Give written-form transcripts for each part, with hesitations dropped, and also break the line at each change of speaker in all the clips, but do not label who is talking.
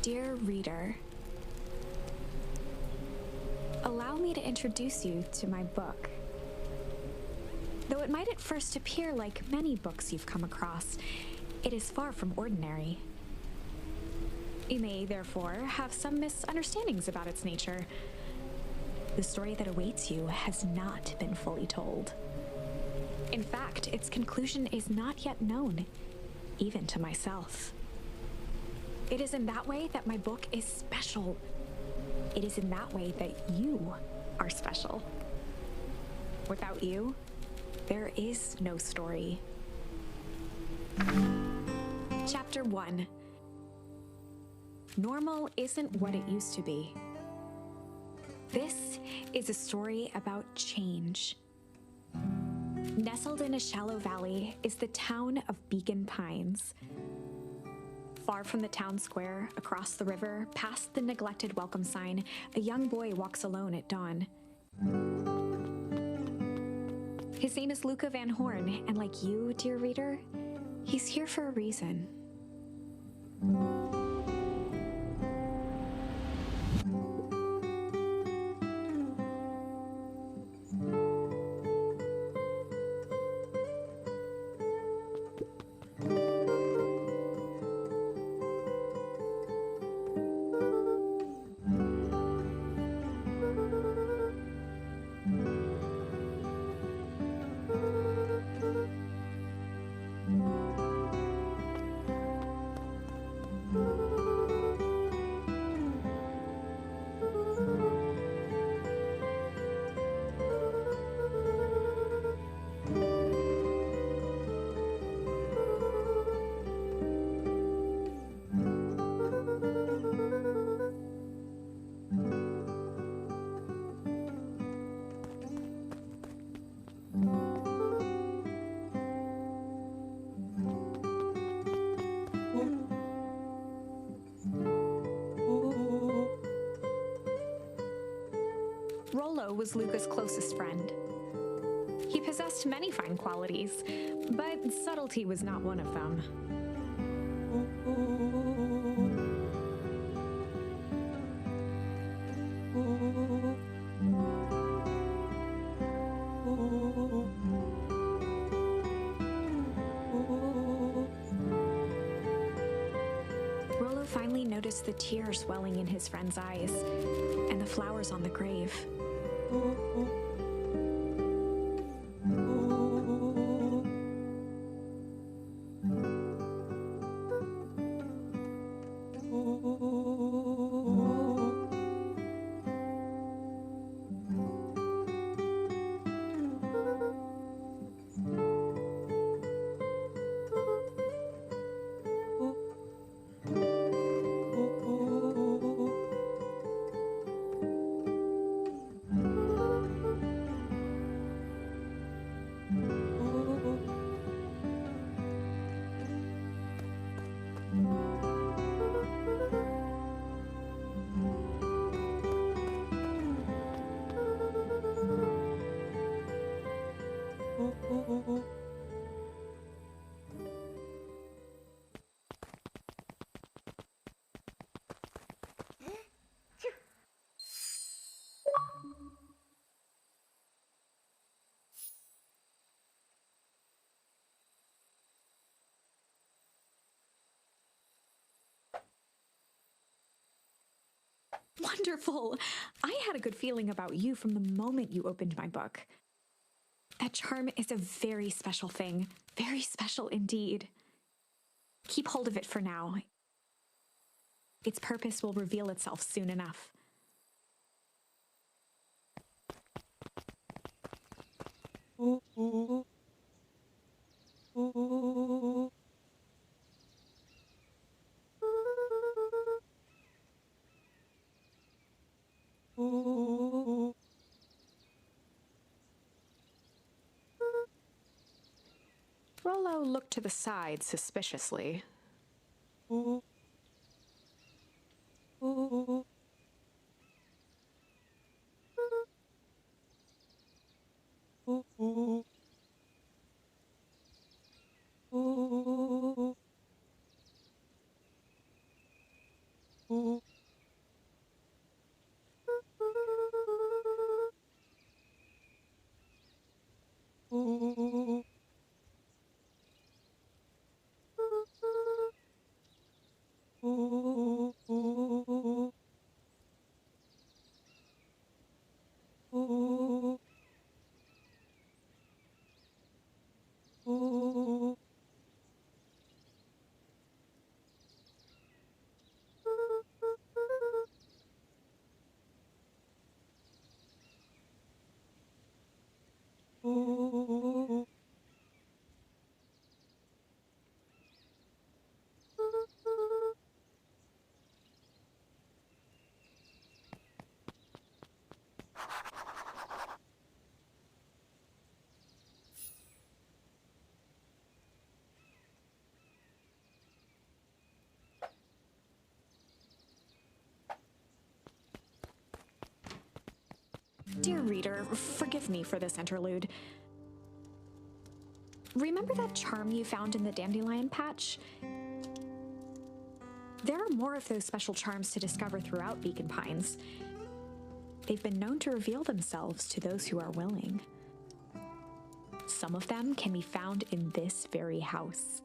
Dear reader, allow me to introduce you to my book. Though it might at first appear like many books you've come across, it is far from ordinary. You may, therefore, have some misunderstandings about its nature. The story that awaits you has not been fully told. In fact, its conclusion is not yet known, even to myself. It is in that way that my book is special. It is in that way that you are special. Without you, there is no story. Chapter 1. Normal isn't what it used to be. This is a story about change. Nestled in a shallow valley is the town of Beacon Pines. Far from the town square, across the river, past the neglected welcome sign, a young boy walks alone at dawn. His name is Luca Van Horn, and like you, dear reader, he's here for a reason. Rollo was Luca's closest friend. He possessed many fine qualities, but subtlety was not one of them. Rollo finally noticed the tears welling in his friend's eyes and the flowers on the grave. Wonderful! I had a good feeling about you from the moment you opened my book. That charm is a very special thing. Very special indeed. Keep hold of it for now. Its purpose will reveal itself soon enough. Rollo looked to the side suspiciously. Dear reader, forgive me for this interlude. Remember that charm you found in the dandelion patch? There are more of those special charms to discover throughout Beacon Pines. They've been known to reveal themselves to those who are willing. Some of them can be found in this very house.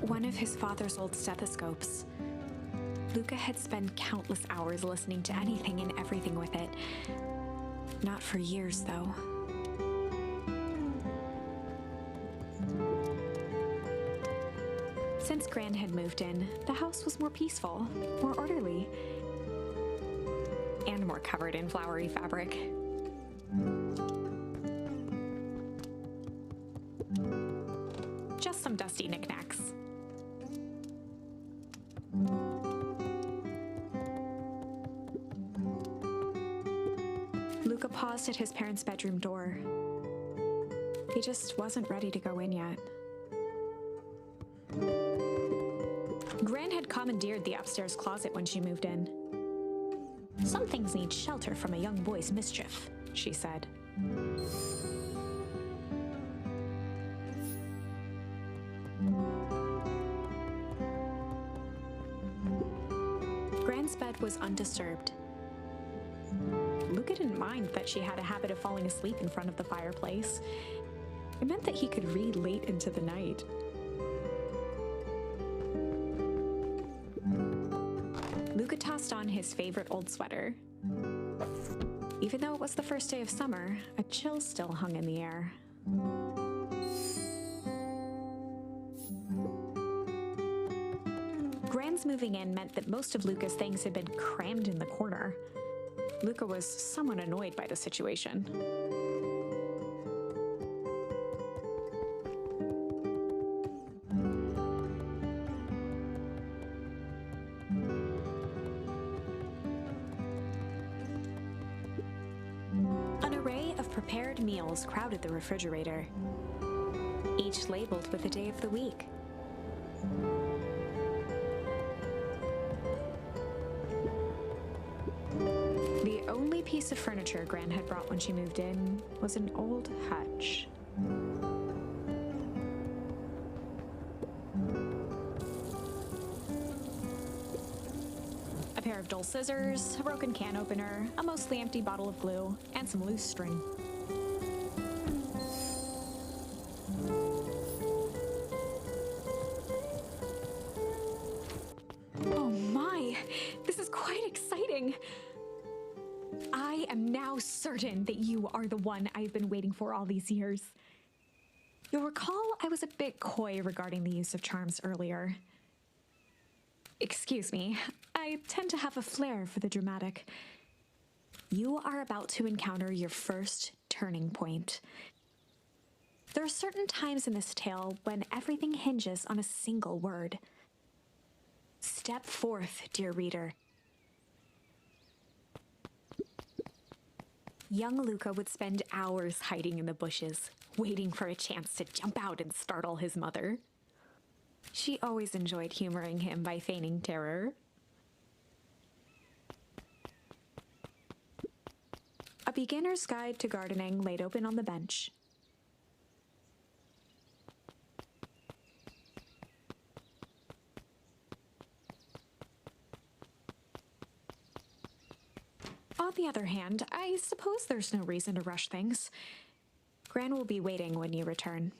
One of his father's old stethoscopes. Luca had spent countless hours listening to anything and everything with it. Not for years, though. Since Gran had moved in, the house was more peaceful, more orderly, and more covered in flowery fabric. Just some dusty knickknacks. Luca paused at his parents' bedroom door. He just wasn't ready to go in yet. Gran had commandeered the upstairs closet when she moved in. "Some things need shelter from a young boy's mischief," she said. Gran's bed was undisturbed. Luca didn't mind that she had a habit of falling asleep in front of the fireplace. It meant that he could read late into the night. Luca tossed on his favorite old sweater. Even though it was the first day of summer, a chill still hung in the air. Gran's moving in meant that most of Luca's things had been crammed in the corner. Luca was somewhat annoyed by the situation. An array of prepared meals crowded the refrigerator, each labeled with the day of the week. The only piece of furniture Gran had brought when she moved in was an old hutch. A pair of dull scissors, a broken can opener, a mostly empty bottle of glue, and some loose string. Oh my, this is quite exciting. I am now certain that you are the one I've been waiting for all these years. You'll recall I was a bit coy regarding the use of charms earlier. Excuse me, I tend to have a flair for the dramatic. You are about to encounter your first turning point. There are certain times in this tale when everything hinges on a single word. Step forth, dear reader. Young Luca would spend hours hiding in the bushes, waiting for a chance to jump out and startle his mother. She always enjoyed humoring him by feigning terror. A beginner's guide to gardening laid open on the bench. On the other hand, I suppose there's no reason to rush things. Gran will be waiting when you return.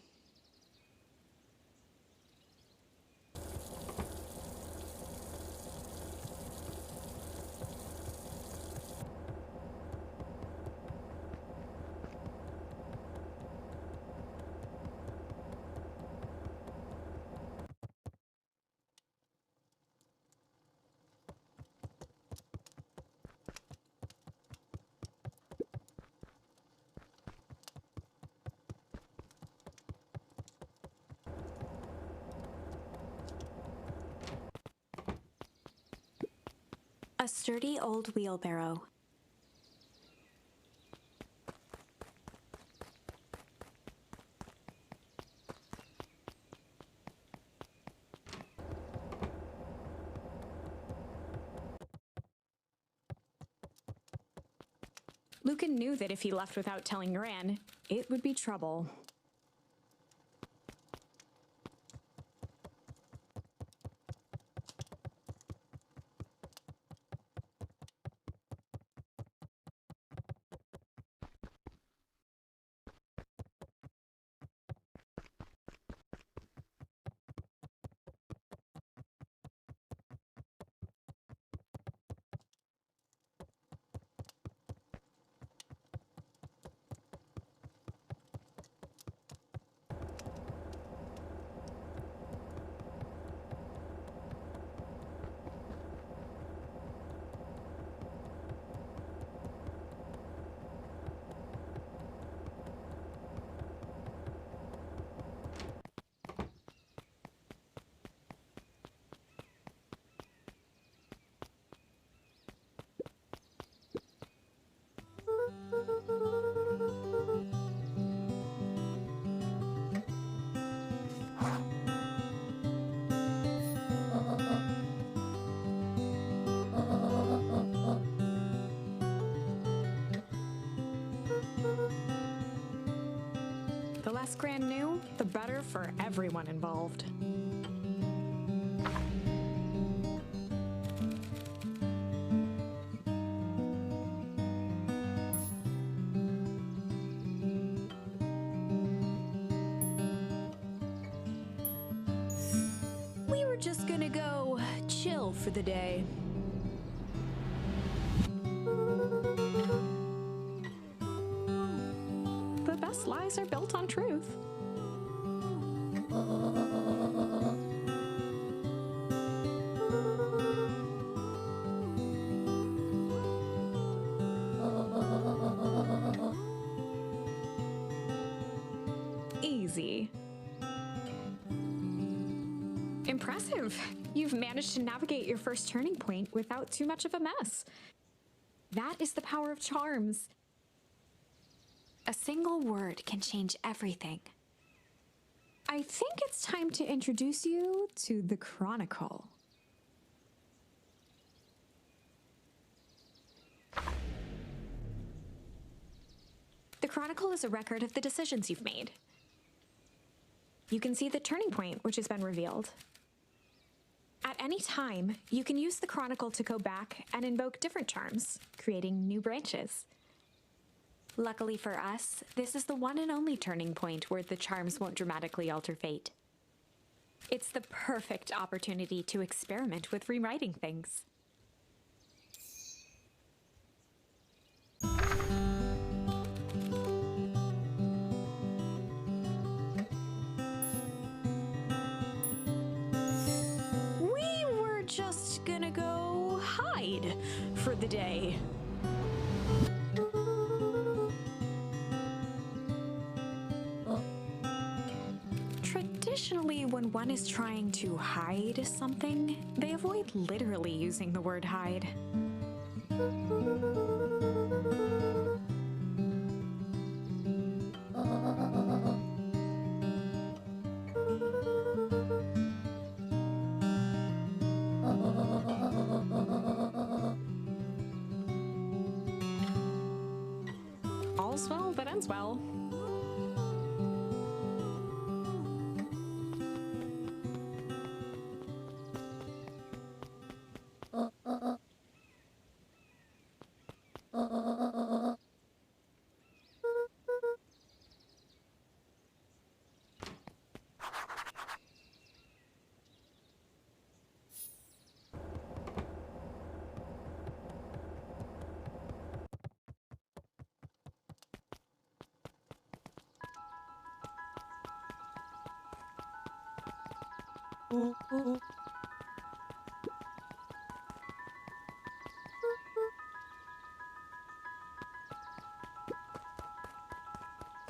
A sturdy old wheelbarrow. Lucan knew that if he left without telling Gran, it would be trouble. The less Gran knew, the better for everyone involved. We were just gonna go chill for the day. The best lies are built on truth. Easy. Impressive. You've managed to navigate your first turning point without too much of a mess. That is the power of charms. A single word can change everything. I think it's time to introduce you to the Chronicle. The Chronicle is a record of the decisions you've made. You can see the turning point, which has been revealed. At any time, you can use the Chronicle to go back and invoke different charms, creating new branches. Luckily for us, this is the one and only turning point where the charms won't dramatically alter fate. It's the perfect opportunity to experiment with rewriting things. We were just gonna go hide for the day. Traditionally, when one is trying to hide something, they avoid literally using the word hide. All's well that ends well.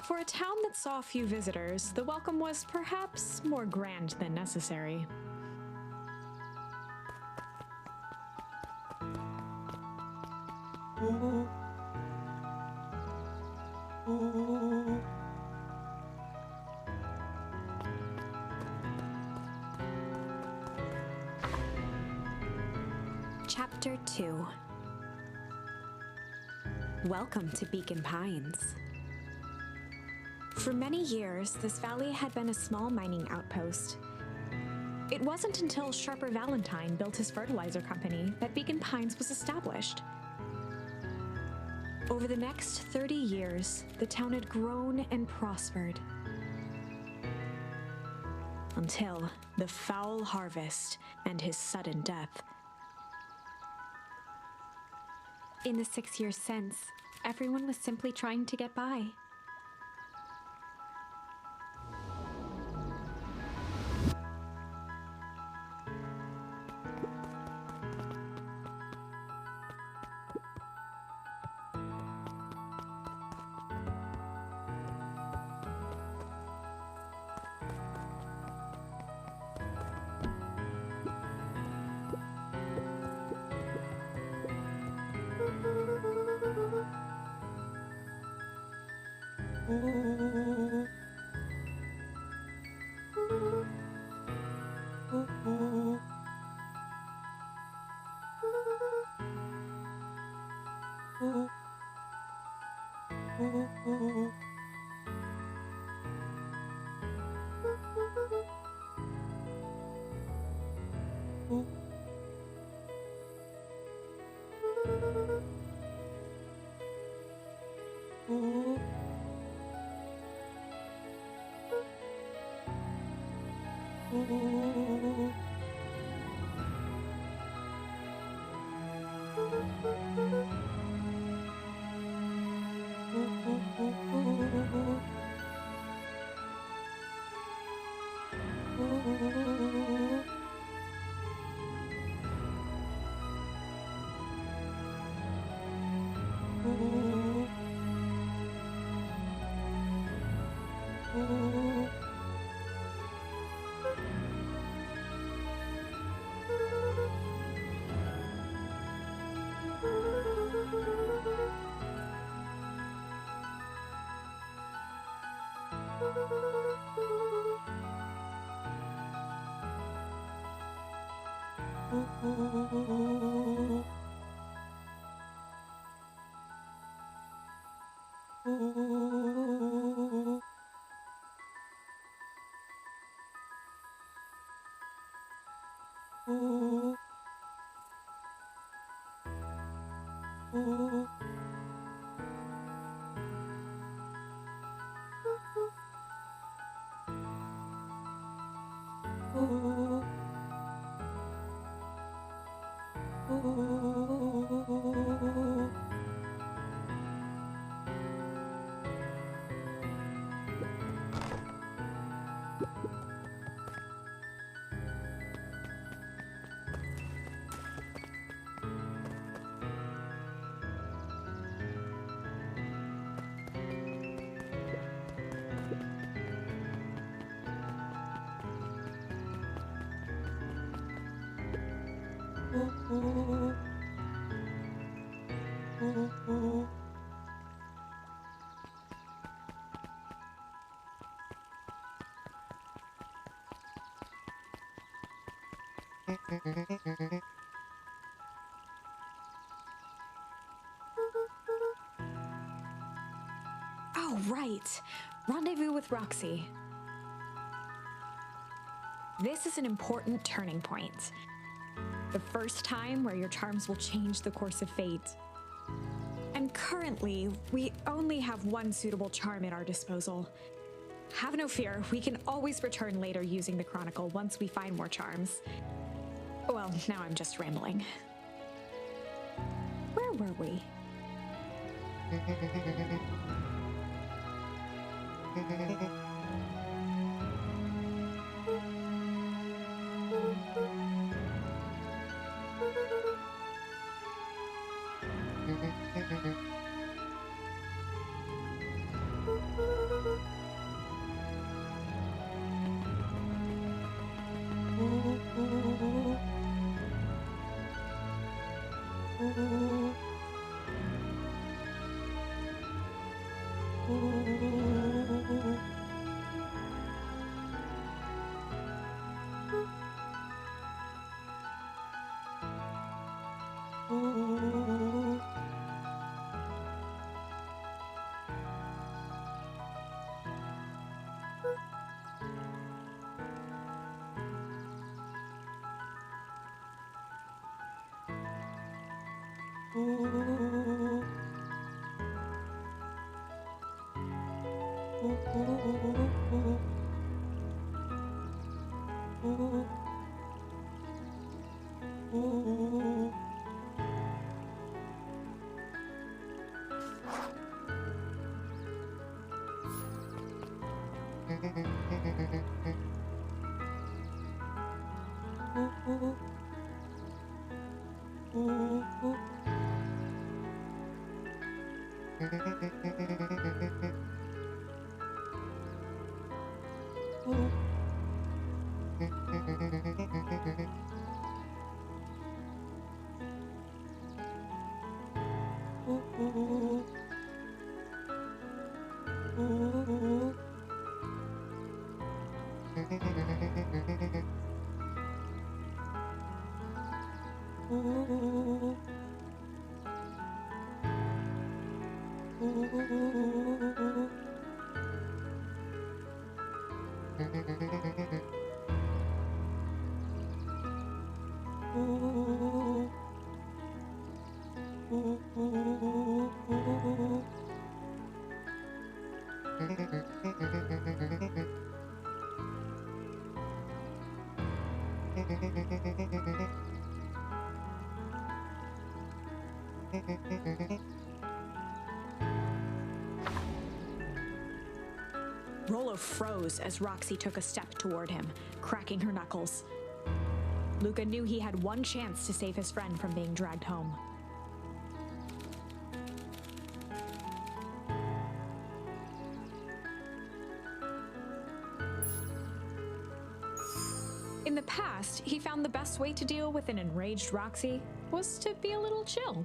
For a town that saw few visitors, the welcome was perhaps more grand than necessary. Chapter 2. Welcome to Beacon Pines. For many years, this valley had been a small mining outpost. It wasn't until Sharper Valentine built his fertilizer company that Beacon Pines was established. Over the next 30 years, the town had grown and prospered. Until the foul harvest and his sudden death. In the 6 years since, everyone was simply trying to get by. Oh, right. Rendezvous with Roxy. This is an important turning point. The first time where your charms will change the course of fate. And currently, we only have one suitable charm at our disposal. Have no fear, we can always return later using the Chronicle once we find more charms. Well, now I'm just rambling. Where were we? Rollo froze as Roxy took a step toward him, cracking her knuckles. Luca knew he had one chance to save his friend from being dragged home. In the past, he found the best way to deal with an enraged Roxy was to be a little chill.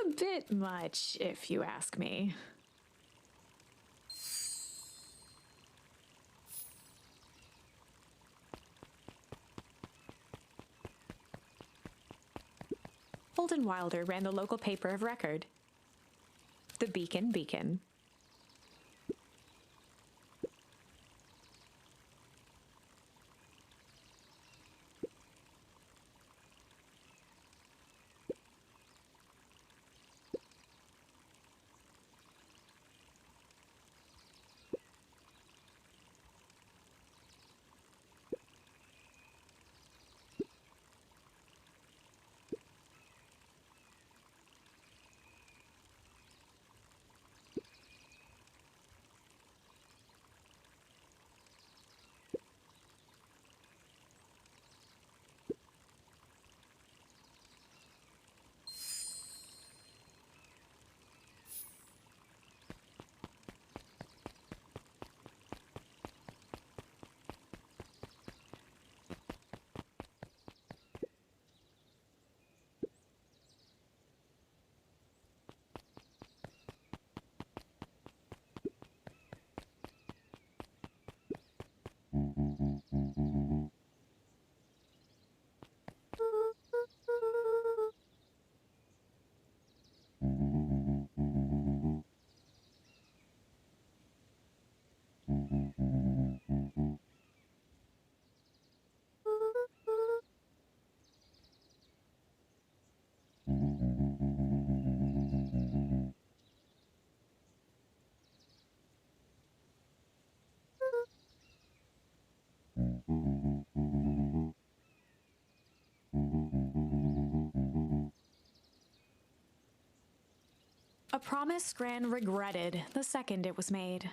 A bit much, if you ask me. Holden Wilder ran the local paper of record, the Beacon Beacon. A promise Gran regretted the second it was made.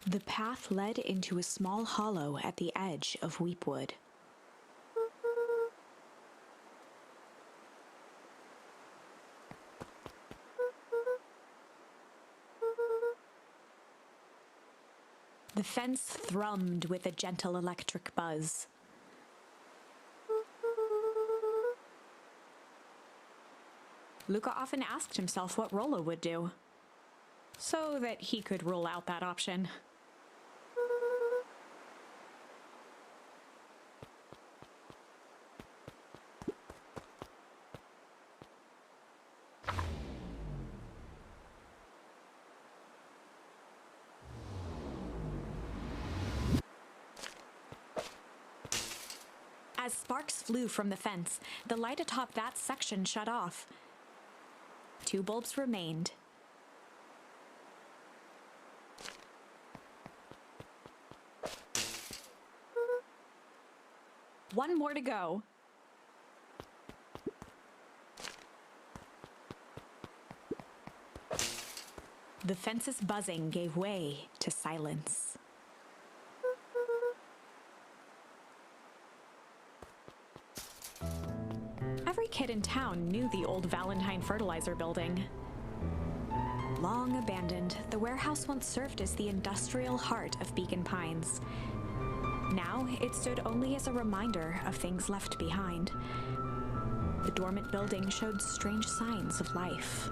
The path led into a small hollow at the edge of Weepwood. The fence thrummed with a gentle electric buzz. Luca often asked himself what Rollo would do, so that he could rule out that option. As sparks flew from the fence, the light atop that section shut off. 2 bulbs remained. One more to go. The fence's buzzing gave way to silence. Every kid in town knew the old Valentine fertilizer building. Long abandoned, the warehouse once served as the industrial heart of Beacon Pines. Now, it stood only as a reminder of things left behind. The dormant building showed strange signs of life.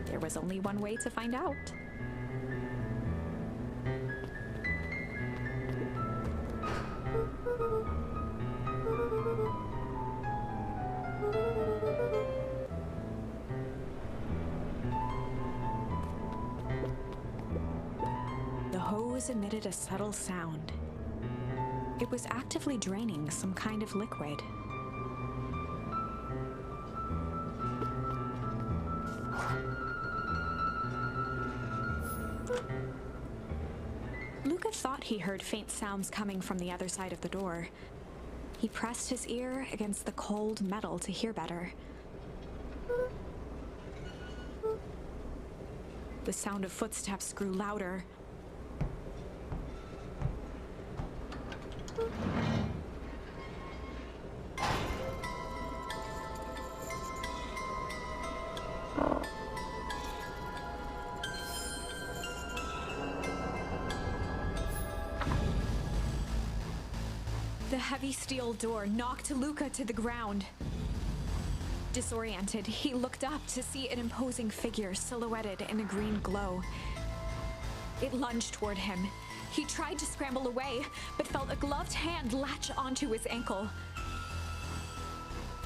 There was only one way to find out. The hose emitted a subtle sound. It was actively draining some kind of liquid. Luca thought he heard faint sounds coming from the other side of the door. He pressed his ear against the cold metal to hear better. The sound of footsteps grew louder. The heavy steel door knocked Luca to the ground. Disoriented, he looked up to see an imposing figure silhouetted in a green glow. It lunged toward him. He tried to scramble away, but felt a gloved hand latch onto his ankle.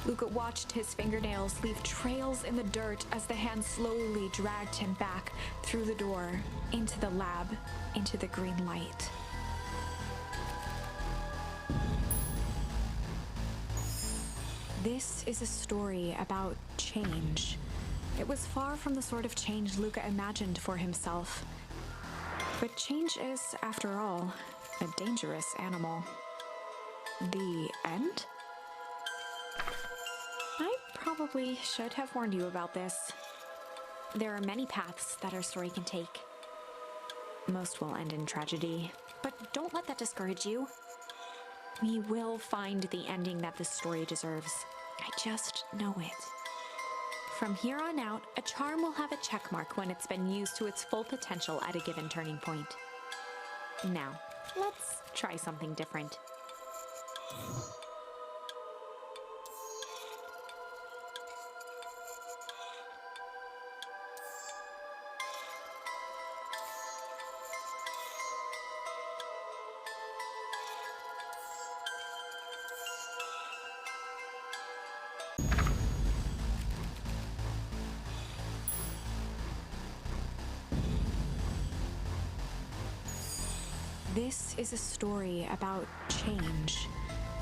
Luca watched his fingernails leave trails in the dirt as the hand slowly dragged him back through the door, into the lab, into the green light. This is a story about change. It was far from the sort of change Luca imagined for himself. But change is, after all, a dangerous animal. The end? I probably should have warned you about this. There are many paths that our story can take. Most will end in tragedy, but don't let that discourage you. We will find the ending that this story deserves. I just know it. From here on out, a charm will have a check mark when it's been used to its full potential at a given turning point. Now, let's try something different. This is a story about change.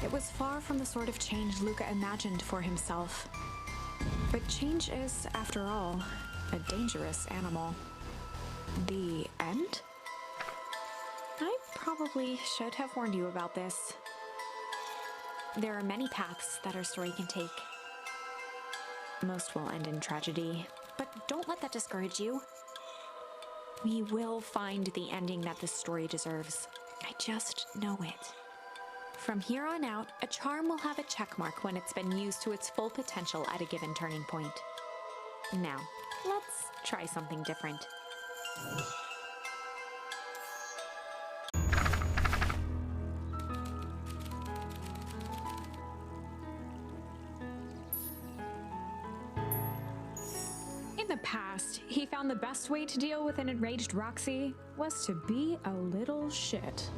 It was far from the sort of change Luca imagined for himself. But change is, after all, a dangerous animal. The end? I probably should have warned you about this. There are many paths that our story can take. Most will end in tragedy, but don't let that discourage you. We will find the ending that this story deserves. I just know it. From here on out, a charm will have a check mark when it's been used to its full potential at a given turning point. Now, let's try something different. In the past, he found the best way to deal with an enraged Roxy was to be a little shit.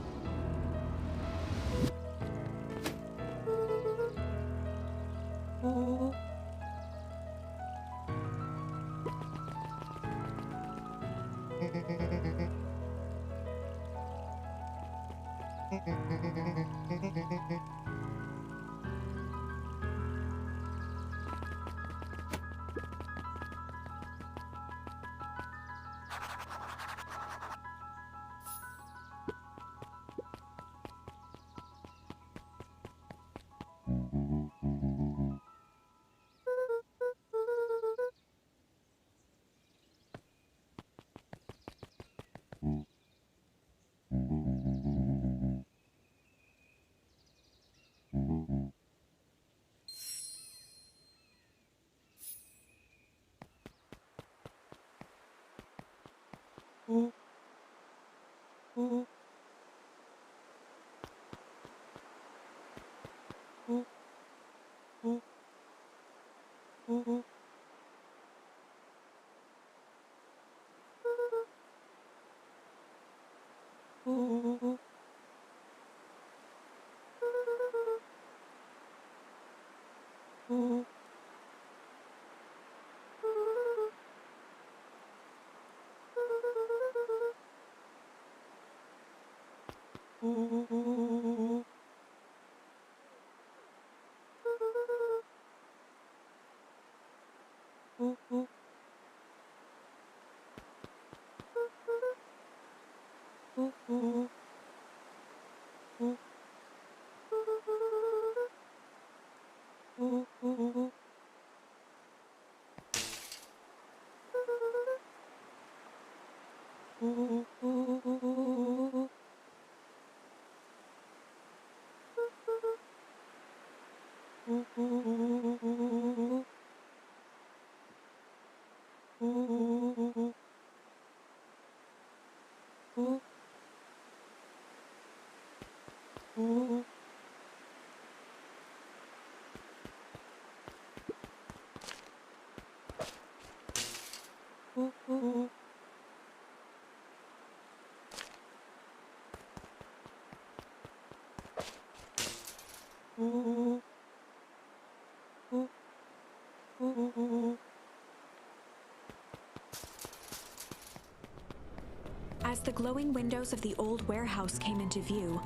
As the glowing windows of the old warehouse came into view,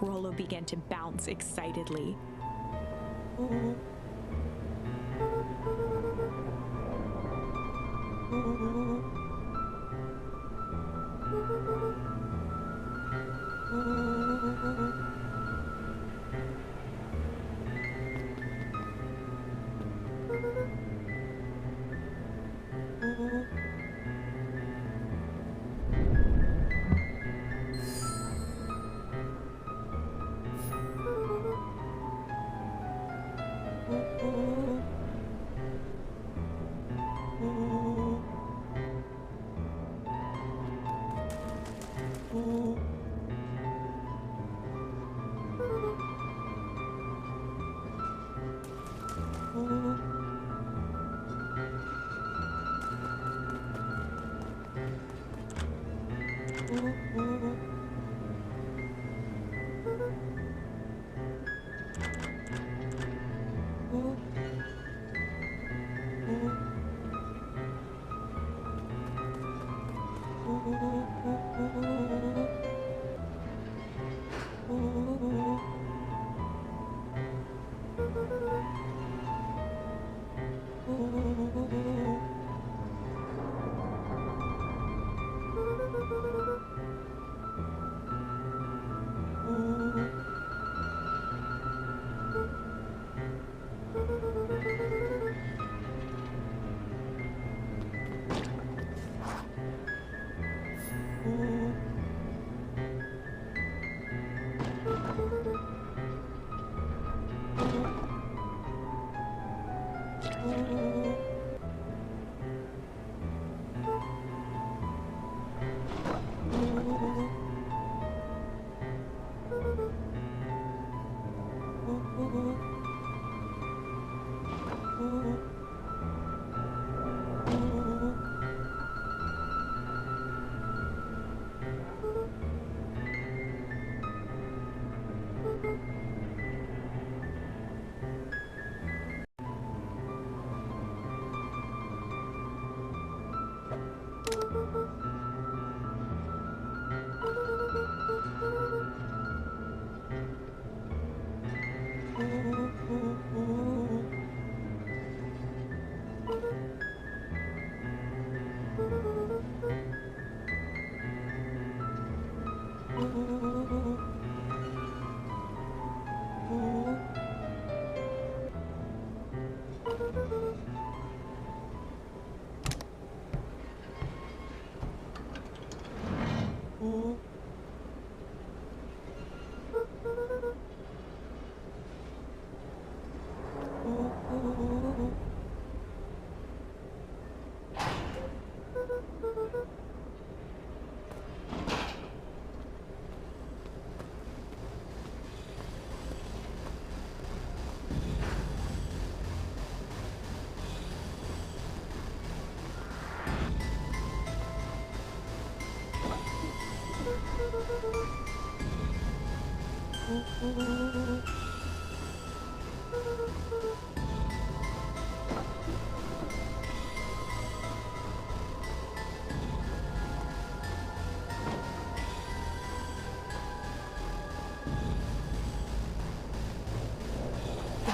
Rollo began to bounce excitedly. The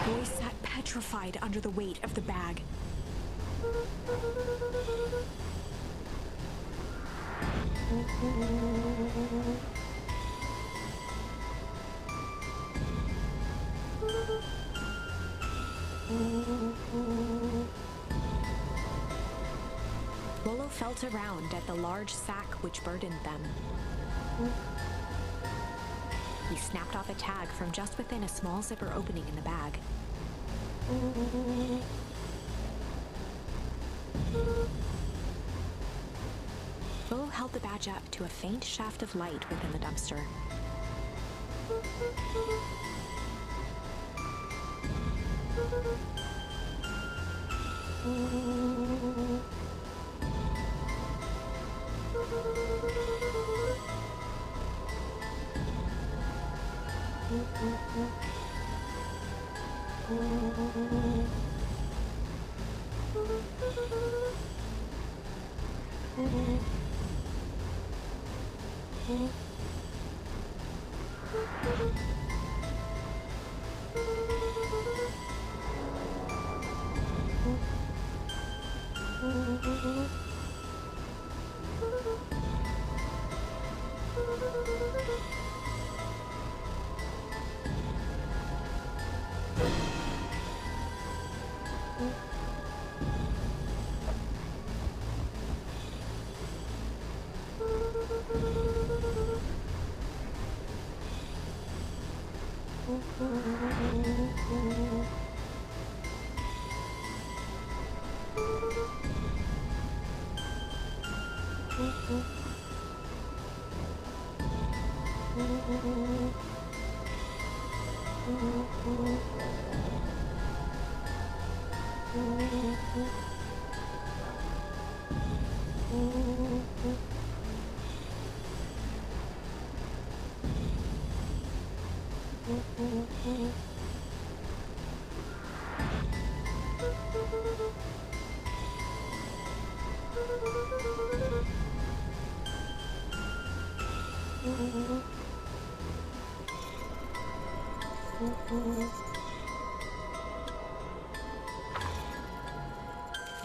boy sat petrified under the weight of the bag. Volo felt around at the large sack which burdened them. He snapped off a tag from just within a small zipper opening in the bag. Volo held the badge up to a faint shaft of light within the dumpster.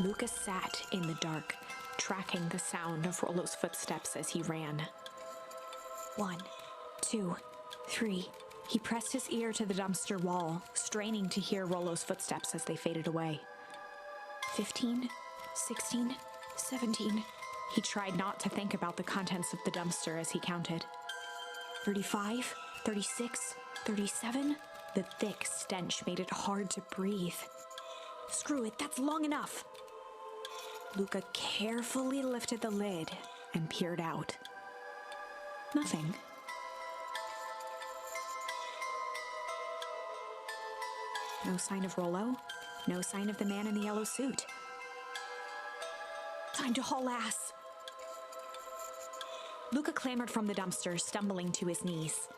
Lucas sat in the dark, tracking the sound of Rollo's footsteps as he ran. 1, 2, 3. He pressed his ear to the dumpster wall, straining to hear Rollo's footsteps as they faded away. 15, 16, 17. He tried not to think about the contents of the dumpster as he counted. 35, 36, 37. The thick stench made it hard to breathe. Screw it, that's long enough. Luca carefully lifted the lid and peered out. Nothing. No sign of Rollo. No sign of the man in the yellow suit. Time to haul ass. Luca clambered from the dumpster, stumbling to his knees.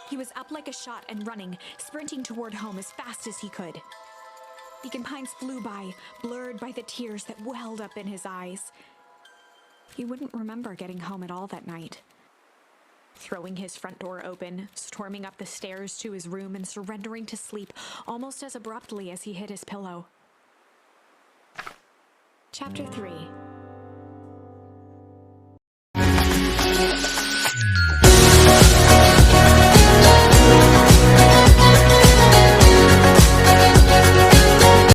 He was up like a shot and running, sprinting toward home as fast as he could. Beacon Pines flew by, blurred by the tears that welled up in his eyes. He wouldn't remember getting home at all that night. Throwing his front door open, storming up the stairs to his room and surrendering to sleep almost as abruptly as he hit his pillow. Chapter 3.